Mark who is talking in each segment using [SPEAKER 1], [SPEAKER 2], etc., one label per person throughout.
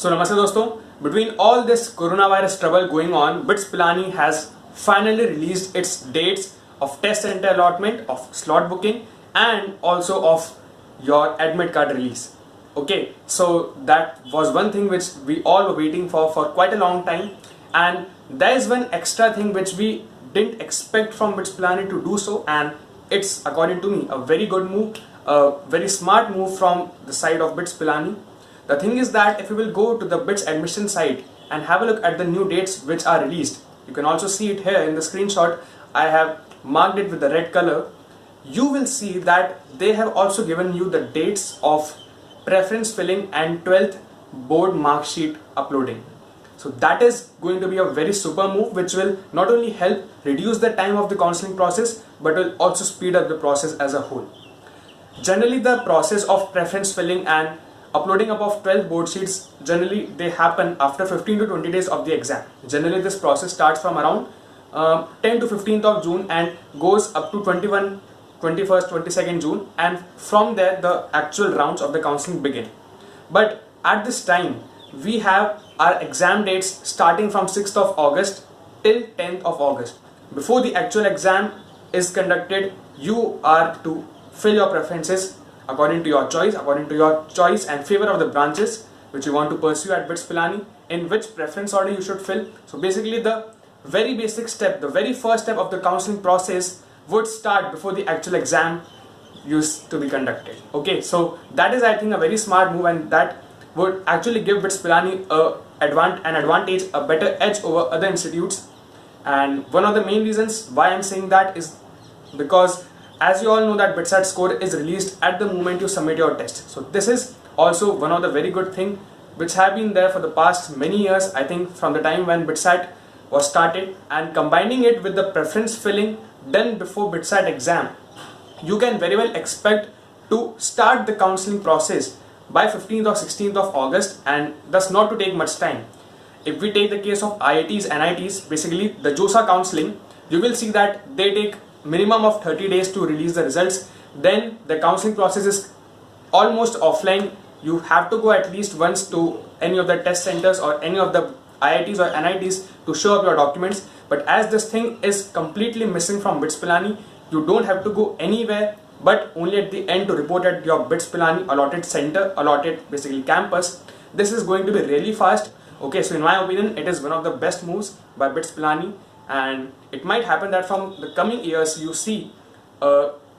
[SPEAKER 1] So namaste दोस्तों. Between all this coronavirus trouble going on, BITS Pilani has finally released its dates of test center allotment, of slot booking, and also of your admit card release. Okay, so that was one thing which we all were waiting for quite a long time, and there is one extra thing which we didn't expect from BITS Pilani to do so, and it's, according to me, a very good move, a very smart move from the side of BITS Pilani. The thing is that if you will go to the BITS admission site and have a look at the new dates which are released, you can also see it here in the screenshot. I have marked it with the red color. You will see that they have also given you the dates of preference filling and 12th board mark sheet uploading. So that is going to be a very super move which will not only help reduce the time of the counseling process but will also speed up the process as a whole. Generally, the process of preference filling and uploading up of 12 board sheets, generally they happen after 15 to 20 days of the exam. Generally this process starts from around 10 to 15th of June and goes up to 21, 21st, 22nd June, and from there the actual rounds of the counseling begin. But at this time we have our exam dates starting from 6th of August till 10th of August. Before the actual exam is conducted, you are to fill your preferences according to your choice and favor of the branches which you want to pursue at BITS Pilani, in which preference order you should fill. So basically the very basic step, the very first step of the counseling process would start before the actual exam used to be conducted. Okay, so that is, I think, a very smart move, and that would actually give BITS Pilani an advantage, a better edge over other institutes. And one of the main reasons why I'm saying that is because, as you all know, that BITSAT score is released at the moment you submit your test. So this is also one of the very good thing which have been there for the past many years, I think from the time when BITSAT was started, and combining it with the preference filling done before BITSAT exam, you can very well expect to start the counseling process by 15th or 16th of August, and thus not to take much time. If we take the case of IITs, NITs, basically the JOSA counseling, you will see that they take minimum of 30 days to release the results. Then the counseling process is almost offline. You have to go at least once to any of the test centers or any of the IITs or NITs to show up your documents. But as this thing is completely missing from BITS Pilani, you don't have to go anywhere but only at the end to report at your BITS Pilani allotted center, allotted basically campus. This is going to be really fast. Okay, so in my opinion, it is one of the best moves by BITS Pilani. And it might happen that from the coming years you see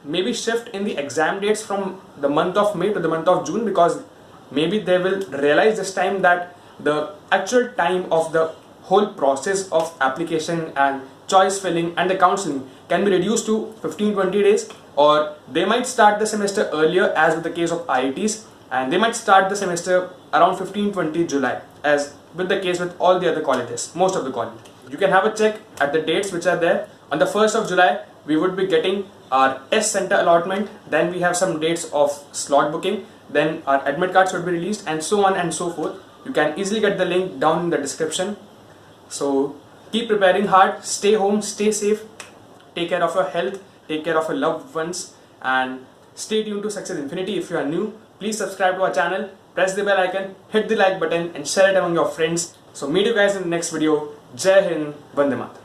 [SPEAKER 1] maybe shift in the exam dates from the month of May to the month of June, because maybe they will realize this time that the actual time of the whole process of application and choice filling and the counseling can be reduced to 15-20 days, or they might start the semester earlier, as with the case of IITs, and they might start the semester around 15-20 July, as with the case with all the other colleges, most of the colleges. You can have a check at the dates which are there. On the 1st of July, we would be getting our test center allotment. Then we have some dates of slot booking. Then our admit cards would be released, and so on and so forth. You can easily get the link down in the description. So keep preparing hard, stay home, stay safe, take care of your health, take care of your loved ones, and stay tuned to Success Infinity. If you are new, please subscribe to our channel, press the bell icon, hit the like button, and share it among your friends. So meet you guys in the next video. Jai Hind, Vande Mataram.